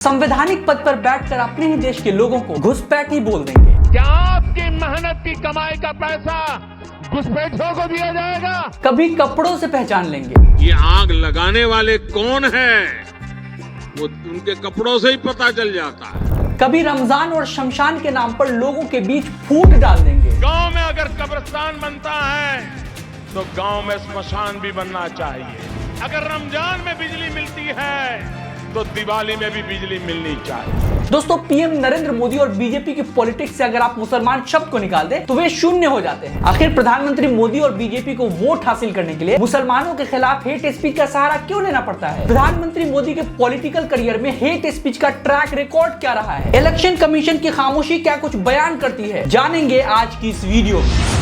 संवैधानिक पद पर बैठकर अपने ही देश के लोगों को घुसपैठ ही बोल देंगे। क्या आपकी मेहनत की कमाई का पैसा घुसपैठियों को दिया जाएगा? कभी कपड़ों से पहचान लेंगे। ये आग लगाने वाले कौन हैं? वो उनके कपड़ों से ही पता चल जाता है। कभी रमजान और शमशान के नाम पर लोगों के बीच फूट डाल देंगे। गांव में अगर कब्रिस्तान बनता है तो गांव में श्मशान भी बनना चाहिए। अगर रमजान में बिजली मिलती है तो दिवाली में भी बिजली मिलनी चाहिए। दोस्तों, पीएम नरेंद्र मोदी और बीजेपी की पॉलिटिक्स से अगर आप मुसलमान शब्द को निकाल दें तो वे शून्य हो जाते हैं। आखिर प्रधानमंत्री मोदी और बीजेपी को वोट हासिल करने के लिए मुसलमानों के खिलाफ हेट स्पीच का सहारा क्यों लेना पड़ता है? प्रधानमंत्री मोदी के पॉलिटिकल करियर में हेट स्पीच का ट्रैक रिकॉर्ड क्या रहा है? इलेक्शन कमीशन की खामोशी क्या कुछ बयान करती है? जानेंगे आज की इस वीडियो में।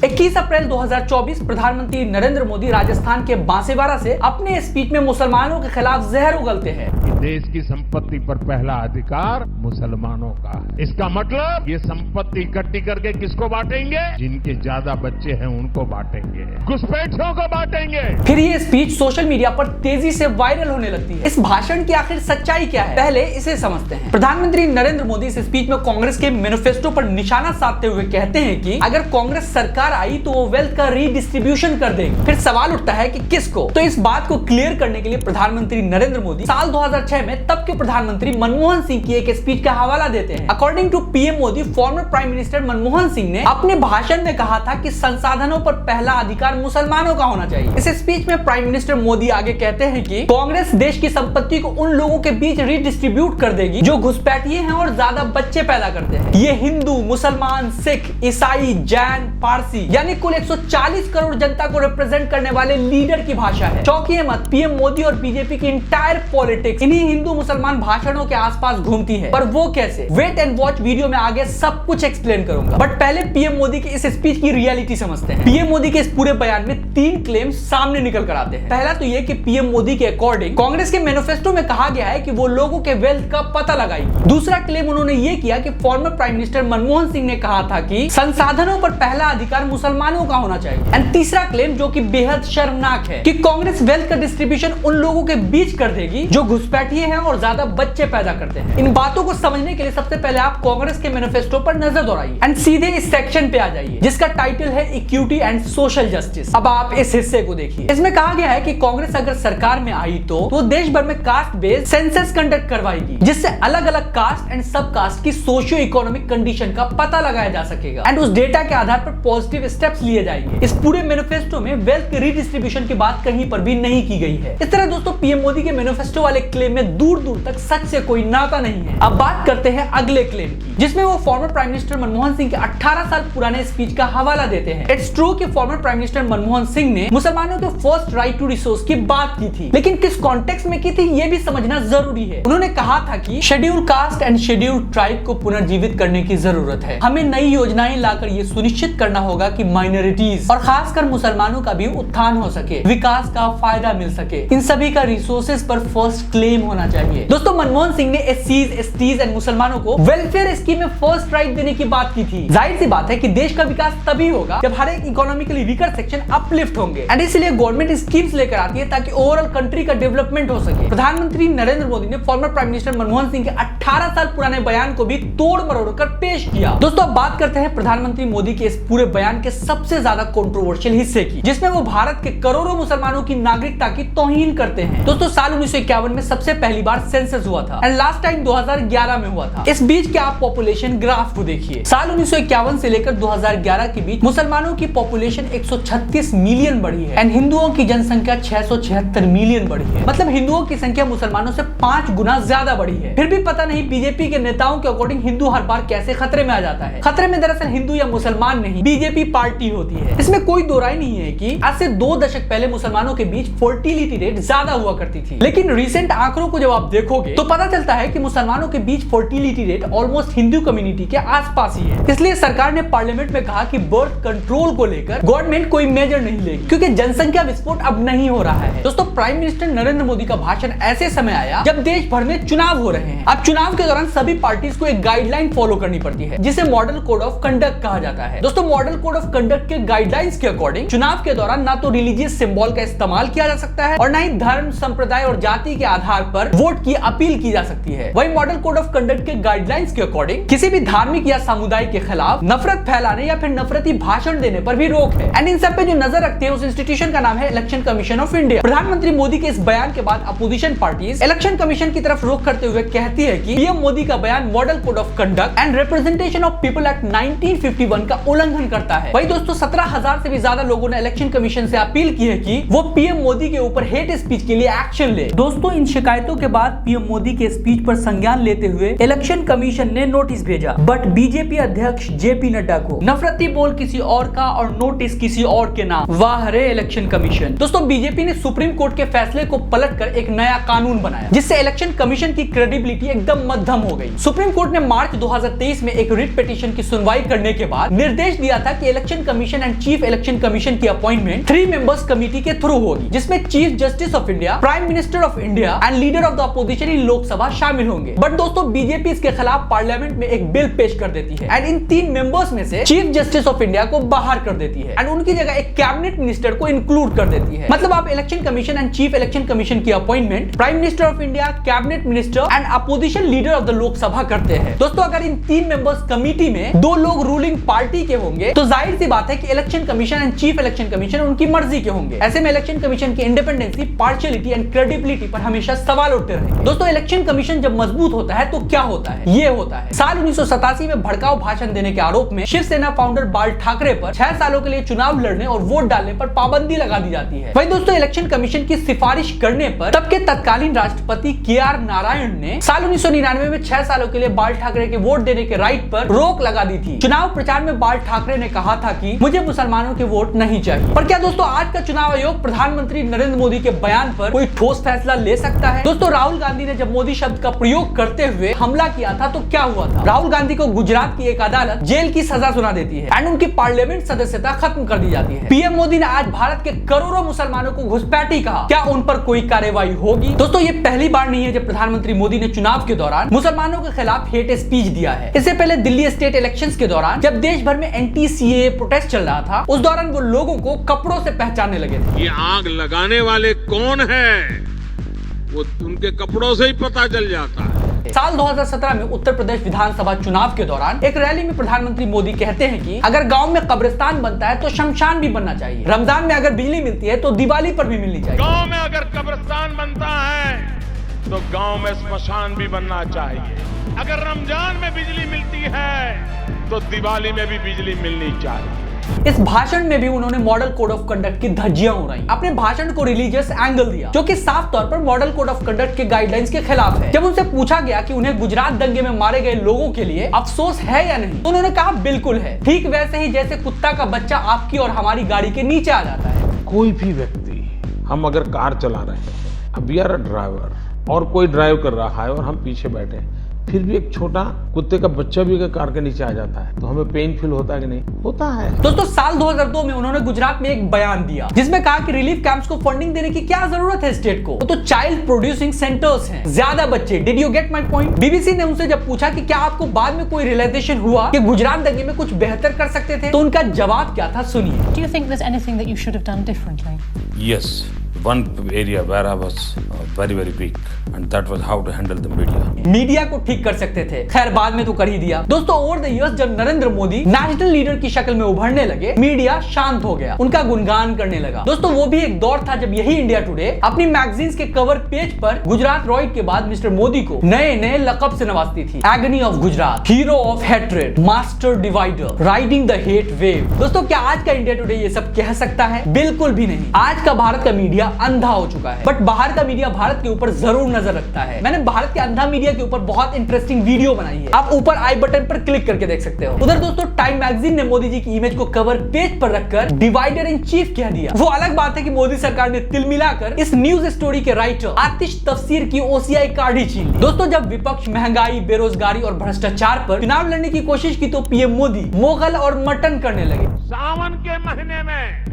21 अप्रैल 2024 प्रधानमंत्री नरेंद्र मोदी राजस्थान के बांसीवाड़ा से अपने स्पीच में मुसलमानों के खिलाफ जहर उगलते हैं। देश की संपत्ति पर पहला अधिकार मुसलमानों का है। इसका मतलब ये संपत्ति इकट्ठी करके किसको बांटेंगे? जिनके ज्यादा बच्चे हैं उनको बांटेंगे, घुसपैठियों को बांटेंगे। फिर ये स्पीच सोशल मीडिया पर तेजी से वायरल होने लगती है। इस भाषण की आखिर सच्चाई क्या है? पहले इसे समझते हैं। प्रधानमंत्री नरेंद्र मोदी इस स्पीच में कांग्रेस के मैनिफेस्टो पर निशाना साधते हुए कहते हैं कि अगर कांग्रेस सरकार आई तो वो वेल्थ का रीडिस्ट्रीब्यूशन कर देगी। फिर सवाल उठता है कि किसको? तो इस बात को क्लियर करने के लिए प्रधानमंत्री नरेंद्र मोदी साल 2006 में तब के प्रधानमंत्री मनमोहन सिंह की एक स्पीच का हवाला देते हैं। According to PM Modi, former prime minister Manmohan Singh ने अपने भाषण में कहा था कि संसाधनों पर पहला अधिकार मुसलमानों का होना चाहिए। इस स्पीच में प्राइम मिनिस्टर मोदी आगे कहते हैं कि कांग्रेस देश की संपत्ति को उन लोगों के बीच रीडिस्ट्रीब्यूट कर देगी जो घुसपैठिए हैं और ज्यादा बच्चे पैदा करते हैं। ये हिंदू, मुसलमान, सिख, ईसाई, जैन, पारसी यानी कुल 140 करोड़ जनता को रिप्रेजेंट करने वाले लीडर की भाषा है। चौंकिए मत, पीएम मोदी और बीजेपी की इंटायर पॉलिटिक्स इन्हीं हिंदू मुसलमान भाषणों के आसपास घूमती है। पर वो कैसे? वेट एंड वॉच, वीडियो में आगे सब कुछ एक्सप्लेन करूंगा। बट पहले पीएम मोदी की इस स्पीच की रियलिटी समझते हैं। पीएम मोदी के इस पूरे बयान में 3 क्लेम्स सामने निकल कर आते हैं। पहला तो ये कि पीएम मोदी के अकॉर्डिंग कांग्रेस के मैनिफेस्टो में कहा गया है कि वो लोगों के वेल्थ का पता लगाएगी। दूसरा क्लेम उन्होंने ये किया कि farmer prime minister Manmohan Singh ने कहा था कि संसाधनों पर पहला अधिकार मुसलमानों का होना चाहिए। एंड तीसरा क्लेम जो कि बेहद शर्मनाक है कि कांग्रेस वेल्थ का डिस्ट्रीब्यूशन उन लोगों के बीच कर देगी जो घुसपैठिए हैं और ज्यादा बच्चे पैदा करते हैं। इन बातों को समझने के लिए सबसे पहले आप कांग्रेस के मैनिफेस्टो पर नजर दौड़ाइए एंड सीधे इस सेक्शन पे आ जाइए जिसका टाइटल है इक्विटी एंड सोशल जस्टिस। अब आप इस हिस्से को देखिए। इसमें कहा गया है कि कांग्रेस अगर सरकार में आई तो देश भर में कास्ट बेस्ड सेंसस कंडक्ट करवाएगी जिससे अलग अलग कास्ट एंड सब कास्ट की सोशियो इकोनॉमिक कंडीशन का पता लगाया जा सकेगा एंड उस डेटा के आधार पर पॉजिटिव स्टेप्स लिए जाएंगे। इस पूरे मैनिफेस्टो में वेल्थ के रीडिस्ट्रीब्यूशन की बात कहीं पर भी नहीं की गई है। इस तरह दोस्तों पीएम मोदी के मैनिफेस्टो वाले क्लेम में दूर दूर तक सच से कोई नाता नहीं है। अब बात करते हैं अगले क्लेम की जिसमें वो farmer prime minister Manmohan Singh के 18 साल पुराने स्पीच का हवाला देते हैं। इट्स ट्रू कि farmer prime minister Manmohan Singh ने मुसलमानों के फर्स्ट राइट टू रिसोर्स की बात की थी, लेकिन किस कॉन्टेक्स्ट में की थी ये भी समझना जरूरी है। उन्होंने कहा था कि schedule caste and schedule tribe को पुनर्जीवित करने की जरूरत है। हमें नई योजनाएं लाकर ये सुनिश्चित करना होगा कि माइनॉरिटीज और खासकर मुसलमानों का भी उत्थान हो सके, विकास का फायदा मिल सके। इन सभी का रिसोर्सेज पर फर्स्ट क्लेम होना चाहिए। दोस्तों, मनमोहन सिंह ने एससीज, एसटीज एंड मुसलमानों को वेलफेयर स्कीम में फर्स्ट राइट देने की बात की थी। जाहिर सी बात है कि देश का विकास तभी होगा जब हर एक इकोनॉमिकली वीकर सेक्शन अपलिफ्ट होंगे एंड इसलिए गवर्नमेंट स्कीम्स लेकर आती है ताकि ओवरऑल कंट्री का डेवलपमेंट हो सके। प्रधानमंत्री नरेंद्र मोदी ने farmer prime minister Manmohan Singh के 18 साल पुराने बयान को भी तोड़ मरोड़ कर पेश किया। दोस्तों, अब बात करते हैं प्रधानमंत्री मोदी के इस पूरे बयान के सबसे ज्यादा कंट्रोवर्शियल हिस्से की जिसमें वो भारत के करोड़ों मुसलमानों की नागरिकता की तौहीन करते हैं। दोस्तों, साल 1951 में सबसे पहली बार सेंसस हुआ था एंड लास्ट टाइम 2011 में हुआ था। इस बीच के आप पॉपुलेशन ग्राफ को देखिए। साल 1951 से लेकर 2011 के बीच मुसलमानों की पॉपुलेशन 136 मिलियन बढ़ी है एंड हिंदुओं की जनसंख्या 676 मिलियन बढ़ी है। मतलब हिंदुओं की संख्या मुसलमानों से 5 गुना ज्यादा बढ़ी है। फिर भी पता नहीं बीजेपी के नेताओं के अकॉर्डिंग हिंदू हर बार कैसे खतरे में आ जाता है। खतरे में दरअसल हिंदू या मुसलमान नहीं, बीजेपी पार्टी होती है। इसमें कोई दो राय नहीं है कि आज से 2 दशक पहले मुसलमानों के बीच फर्टिलिटी रेट ज्यादा हुआ करती थी, लेकिन रिसेंट आंकड़ों को जब आप देखोगे तो पता चलता है कि मुसलमानों के बीच fertility rate almost Hindu community के आसपास ही है। इसलिए सरकार ने पार्लियामेंट में कहा कि बर्थ कंट्रोल को लेकर गवर्नमेंट कोई मेजर नहीं लेगी क्योंकि जनसंख्या विस्फोट अब नहीं हो रहा है। दोस्तों, प्राइम मिनिस्टर नरेंद्र मोदी का भाषण ऐसे समय आया जब देश भर में चुनाव हो रहे हैं। अब चुनाव चुनाव के दौरान सभी पार्टीज को एक गाइडलाइन फॉलो करनी पड़ती है जिसे मॉडल कोड ऑफ कंडक्ट कहा जाता है। दोस्तों मॉडल कोड ऑफ कंडक्ट के गाइडलाइंस के अकॉर्डिंग चुनाव के दौरान ना तो रिलीजियस सिंबल का इस्तेमाल किया जा सकता है और ना ही धर्म, संप्रदाय और जाति के आधार पर वोट की अपील की जा सकती है। वही मॉडल कोड ऑफ कंडक्ट के गाइडलाइंस के अकॉर्डिंग किसी भी धार्मिक या समुदाय के खिलाफ नफरत फैलाने या फिर नफरती भाषण देने पर भी रोक है। एंड इन सब पे जो नजर रखते हैं उस इंस्टीट्यूशन का नाम है इलेक्शन कमीशन ऑफ इंडिया। प्रधानमंत्री मोदी के इस बयान के बाद अपोजिशन पार्टीज इलेक्शन कमीशन की तरफ रुख करते हुए कहती है कि पीएम मोदी का बयान model code of conduct and representation of people act 1951 का उल्लंघन करता है। वही दोस्तों 17,000 से भी ज्यादा लोगों ने इलेक्शन कमीशन से अपील की है कि वो पीएम मोदी के ऊपर हेट स्पीच के लिए एक्शन ले। दोस्तों इन शिकायतों के बाद पीएम मोदी के स्पीच पर संज्ञान लेते हुए इलेक्शन कमीशन ने नोटिस भेजा, बट बीजेपी अध्यक्ष जेपी नड्डा को नफरती बोल किसी और का और नोटिस किसी और के नाम। वाह रे इलेक्शन कमीशन। दोस्तों बीजेपी ने सुप्रीम कोर्ट के फैसले को पलटकर एक नया कानून बनाया जिससे इलेक्शन कमीशन की क्रेडिबिलिटी एकदम मध्यम हो गई। सुप्रीम कोर्ट ने मार्च 2023 में एक रिट पिटीशन की सुनवाई करने के बाद निर्देश दिया था कि election commission and chief election commission की अपॉइंटमेंट 3 मेंबर्स कमेटी के थ्रू होगी जिसमें chief justice of India, prime minister of India and leader of the opposition in Lok Sabha शामिल होंगे। बट दोस्तों बीजेपी इसके खिलाफ पार्लियामेंट में एक बिल पेश कर देती है एंड इन 3 मेंबर्स में से चीफ जस्टिस ऑफ इंडिया को बाहर कर देती है एंड उनकी जगह एक कैबिनेट मिनिस्टर को इंक्लूड कर देती है। मतलब आप election commission and chief election commission की appointment prime minister of India, cabinet minister and opposition leader of the Lok Sabha करते हैं। दोस्तों अगर इन 3 मेंबर्स कमेटी में 2 लोग रूलिंग पार्टी के होंगे तो जाहिर सी बात है कि election commission and chief election commission उनकी मर्जी के होंगे। ऐसे में इलेक्शन कमीशन की इंडिपेंडेंसी, पार्शियलिटी एंड क्रेडिबिलिटी पर हमेशा सवाल उठते रहेंगे। दोस्तों इलेक्शन कमीशन जब मजबूत होता है तो क्या होता है? ये होता है साल 1987 में भड़काऊ भाषण देने के आरोप में शिवसेना फाउंडर बाल ठाकरे पर 6 सालों के लिए चुनाव लड़ने और वोट डालने पर पाबंदी लगा दी जाती है। वही दोस्तों इलेक्शन कमीशन की सिफारिश करने पर तब के तत्कालीन राष्ट्रपति KR नारायण ने साल 1999 में 6 सालों के लिए बाल ठाकरे के वोट देने के राइट पर रोक लगा दी थी। चुनाव प्रचार में बाल ठाकरे ने कहा था कि मुझे मुसलमानों के वोट नहीं चाहिए। पर क्या दोस्तों आज का चुनाव आयोग प्रधानमंत्री नरेंद्र मोदी के बयान पर कोई ठोस फैसला ले सकता है? दोस्तों राहुल गांधी ने जब मोदी शब्द का प्रयोग करते हुए हमला किया था तो क्या हुआ था? राहुल गांधी को गुजरात की एक अदालत जेल की सजा सुना देती है एंड उनकी पार्लियामेंट सदस्यता खत्म कर दी जाती है। पीएम मोदी ने आज भारत के करोड़ों मुसलमानों को घुसपैठी कहा, क्या उन पर कोई कार्रवाई होगी? दोस्तों ये पहली बार नहीं है जब प्रधानमंत्री मोदी ने चुनाव के दौरान मुसलमानों के खिलाफ हेट स्पीच दिया है। इससे पहले दिल्ली स्टेट इलेक्शंस के दौरान जब देश भर में एंटी-सीएए प्रोटेस्ट चल रहा था उस दौरान वो लोगों को कपड़ों से पहचानने लगे थे। ये आग लगाने वाले कौन है वो उनके कपड़ों से ही पता चल जाता है। साल 2017 में उत्तर प्रदेश विधानसभा चुनाव के दौरान एक रैली में प्रधानमंत्री मोदी कहते हैं कि अगर गांव में कब्रिस्तान बनता है तो शमशान भी बनना चाहिए। रमजान में अगर बिजली मिलती है तो दिवाली पर भी मिलनी चाहिए। गांव में अगर कब्रिस्तान बनता है तो गांव में श्मशान भी बनना चाहिए। अगर रमजान में बिजली मिलती है तो दिवाली में भी बिजली मिलनी चाहिए। इस भाषण में भी उन्होंने मॉडल कोड ऑफ कंडक्ट की धज्जियां उड़ाई। अपने भाषण को रिलीजियस एंगल दिया जो कि साफ तौर पर मॉडल कोड ऑफ कंडक्ट के गाइडलाइंस के खिलाफ है। जब उनसे पूछा गया कि उन्हें गुजरात दंगे में मारे गए लोगों के लिए अफसोस है या नहीं तो उन्होंने कहा बिल्कुल है, ठीक वैसे ही जैसे कुत्ता का बच्चा आपकी और हमारी गाड़ी के नीचे आ जाता है। कोई भी व्यक्ति, हम अगर कार चला रहे हैं, अब वी आर अ ड्राइवर और कोई ड्राइव कर रहा है और हम पीछे बैठे हैं, फिर भी एक छोटा कुत्ते का बच्चा भी अगर कार के नीचे आ जाता है तो हमें पेन फील होता है कि नहीं? होता है। दोस्तों साल 2002 में उन्होंने गुजरात में एक बयान दिया जिसमें कहा कि रिलीफ कैंप्स को फंडिंग देने की क्या जरूरत है स्टेट को, तो चाइल्ड प्रोड्यूसिंग सेंटर्स हैं, ज्यादा बच्चे। Did you get my point? BBC ने उनसे जब पूछा कि क्या आपको बाद में कोई रियलाइजेशन हुआ कि गुजरात दंगे में कुछ बेहतर कर सकते थे तो उनका जवाब क्या था, सुनिए। Do you think there's anything that you should have done differently? Yes. One area where I was very weak and that was how to handle the media. Media को ठीक कर सकते थे, खैर बाद में तो कर ही दिया। दोस्तों ओवर द इयर्स जब नरेंद्र मोदी नेशनल लीडर की शक्ल में उभरने लगे मीडिया शांत हो गया, उनका गुणगान करने लगा। दोस्तों वो भी एक दौर था जब यही इंडिया टुडे अपनी मैगजीन्स के कवर पेज पर गुजरात रॉयड के बाद मिस्टर मोदी को नए नए लकब से नवाजती थी। Agony of Gujarat, hero of hatred, master divider, riding the hate wave. दोस्तों क्या आज का इंडिया टुडे ये सब कह सकता है? बिल्कुल भी नहीं। आज का भारत का मीडिया अंधा हो चुका है, बट बाहर का मीडिया भारत के ऊपर जरूर नजर रखता है। मैंने भारत के अंधा मीडिया के ऊपर बहुत इंटरेस्टिंग वीडियो बनाई है, आप ऊपर आई बटन पर क्लिक करके देख सकते हो। उधर दोस्तों टाइम मैगजीन ने मोदी जी की इमेज को कवर पेज पर रखकर डिवाइडर इन चीफ कह दिया। वो अलग बात है कि मोदी सरकार ने तिल मिलाकर इस न्यूज स्टोरी के राइटर आतिश तफसीर की OCI कार्ड ही छीन ली। दोस्तों जब विपक्ष महंगाई, बेरोजगारी और भ्रष्टाचार पर चुनाव लड़ने की कोशिश की तो पीएम मोदी मोगल और मटन करने लगे। सावन के महीने में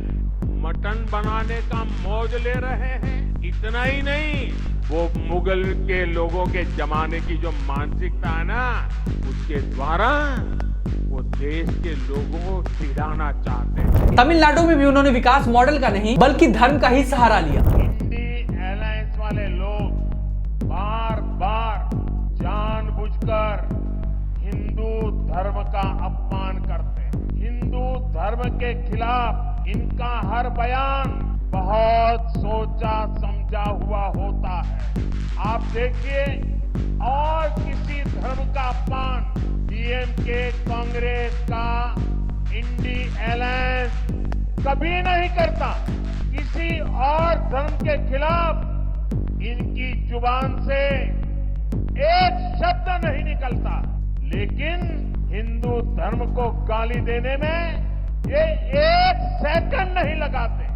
मटन बनाने का मौज ले रहे हैं। इतना ही नहीं, वो मुगल के लोगों के जमाने की जो मानसिकता है ना, उसके द्वारा वो देश के लोगों को चिढ़ाना चाहते हैं। तमिलनाडु में भी उन्होंने विकास मॉडल का नहीं बल्कि धर्म का ही सहारा लिया। इंडी अलायंस वाले लोग बार बार जानबूझकर हिंदू धर्म का अपमान करते हैं। हिंदू धर्म के खिलाफ इनका हर बयान बहुत सोचा समझा हुआ होता है। आप देखिए, और किसी धर्म का अपमान डीएमके कांग्रेस का इंडी अलायंस कभी नहीं करता। किसी और धर्म के खिलाफ इनकी जुबान से एक शब्द नहीं निकलता, लेकिन हिंदू धर्म को गाली देने में ये एक सेकंड नहीं लगाते।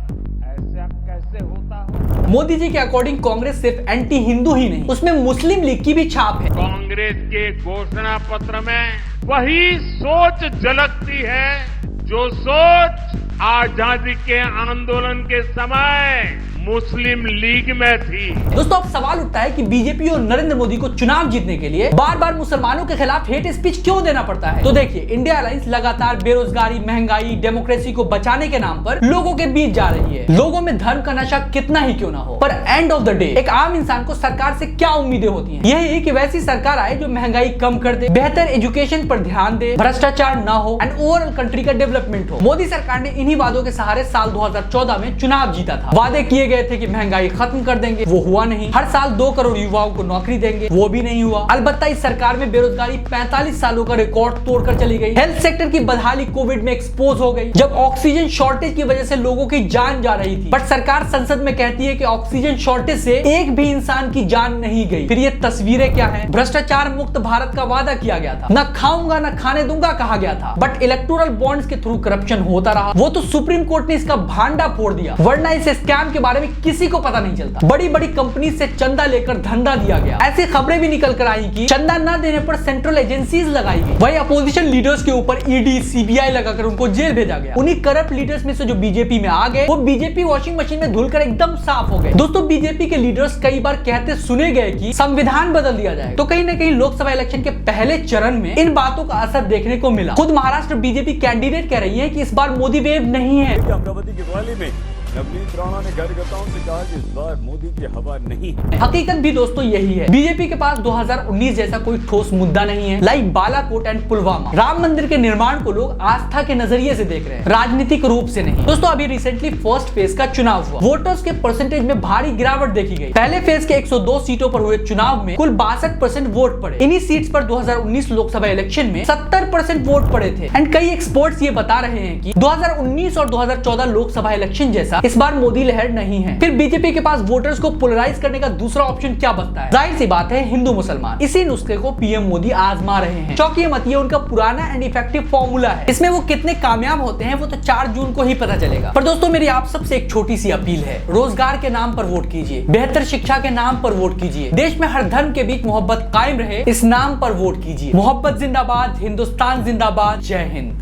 ऐसा कैसे होता है? मोदी जी के अकॉर्डिंग कांग्रेस सिर्फ एंटी हिंदू ही नहीं, उसमें मुस्लिम लीग की भी छाप है। कांग्रेस के घोषणा पत्र में वही सोच झलकती है जो सोच आजादी के आंदोलन के समय मुस्लिम लीग में थी। दोस्तों, अब सवाल उठता है कि बीजेपी और नरेंद्र मोदी को चुनाव जीतने के लिए बार बार मुसलमानों के खिलाफ हेट स्पीच क्यों देना पड़ता है? तो देखिए, इंडिया अलायंस लगातार बेरोजगारी, महंगाई, डेमोक्रेसी को बचाने के नाम पर लोगों के बीच जा रही है। लोगों में धर्म का नशा कितना ही क्यों ना हो, पर एंड ऑफ द डे एक आम इंसान को सरकार से क्या उम्मीदें होती हैं? यही कि वैसी सरकार आए जो महंगाई कम कर दे, बेहतर एजुकेशन पर ध्यान दे, भ्रष्टाचार ना हो एंड ओवरऑल कंट्री का डेवलपमेंट हो। मोदी सरकार ने इन्हीं वादों के सहारे साल 2014 में चुनाव जीता था। वादे किए गए थे कि महंगाई खत्म कर देंगे, वो हुआ नहीं। हर साल 2 करोड़ युवाओं को नौकरी देंगे, वो भी नहीं हुआ। अलबत्ता इस सरकार में बेरोजगारी 45 सालों का रिकॉर्ड तोड़कर चली गई। हेल्थ सेक्टर की बदहाली कोविड में एक्सपोज हो गई, जब ऑक्सीजन शॉर्टेज की वजह से लोगों की जान जा रही थी। बट सरकार संसद में कहती है कि ऑक्सीजन शॉर्टेज से एक भी इंसान की जान नहीं गई। फिर ये तस्वीरें क्या है? भ्रष्टाचार मुक्त भारत का वादा किया गया था, न खाऊंगा न खाने दूंगा कहा गया था, बट इलेक्टोरल बॉन्ड्स के थ्रू करप्शन होता रहा। वो तो सुप्रीम कोर्ट ने इसका भांडा फोड़ दिया, वरना इस स्कैम के बारे में किसी को पता नहीं चलता। बड़ी बड़ी कंपनी से चंदा लेकर धंधा दिया गया। ऐसी खबरें भी निकल कर आई कि चंदा न देने पर सेंट्रल एजेंसीज लगाई गई। वही अपोजिशन लीडर्स के ऊपर ईडी, सीबीआई लगाकर उनको जेल भेजा गया। उन्हीं करप्ट लीडर्स में से जो बीजेपी में आ गए, वो बीजेपी वॉशिंग मशीन में धुलकर एकदम साफ हो गए। दोस्तों, बीजेपी के लीडर्स कई बार कहते सुने गए कि संविधान बदल दिया जाए, तो कहीं ना कहीं लोकसभा इलेक्शन के पहले चरण में इन बातों का असर देखने को मिला। खुद महाराष्ट्र बीजेपी कैंडिडेट कह रही है कि इस बार मोदी वेव नहीं है। अमरावती की रैली में नवनीत राणा ने कार्यकर्ताओं से कहा कि इस बार मोदी की हवा नहीं है। हकीकत भी दोस्तों यही है। बीजेपी के पास 2019 जैसा कोई ठोस मुद्दा नहीं है। लाइक बालाकोट एंड पुलवामा, राम मंदिर के निर्माण को लोग आस्था के नजरिए से देख रहे हैं, राजनीतिक रूप से नहीं। दोस्तों, अभी रिसेंटली फर्स्ट फेज का चुनाव हुआ। वोटर्स के परसेंटेज में भारी गिरावट देखी गई। पहले फेज के 102 सीटों पर हुए चुनाव में कुल 62% वोट पड़े। इन्हीं सीट्स पर 2019 लोकसभा इलेक्शन में 70% वोट पड़े थे। एंड कई एक्सपर्ट्स ये बता रहे हैं कि 2019 और 2014 लोकसभा इलेक्शन जैसा इस बार मोदी लहर नहीं है। फिर बीजेपी के पास वोटर्स को पोलराइज करने का दूसरा ऑप्शन क्या बचता है? जाहिर सी बात है, हिंदू मुसलमान। इसी नुस्खे को पीएम मोदी आजमा रहे हैं। चौंकिए मत, ये उनका पुराना एंड इफेक्टिव फॉर्मूला है। इसमें वो कितने कामयाब होते हैं वो तो 4 जून को ही पता चलेगा। पर दोस्तों, मेरी आप सबसे एक छोटी सी अपील है, रोजगार के नाम पर वोट कीजिए, बेहतर शिक्षा के नाम पर वोट कीजिए, देश में हर धर्म के बीच मोहब्बत कायम रहे इस नाम पर वोट कीजिए। मोहब्बत जिंदाबाद, हिंदुस्तान जिंदाबाद, जय हिंद।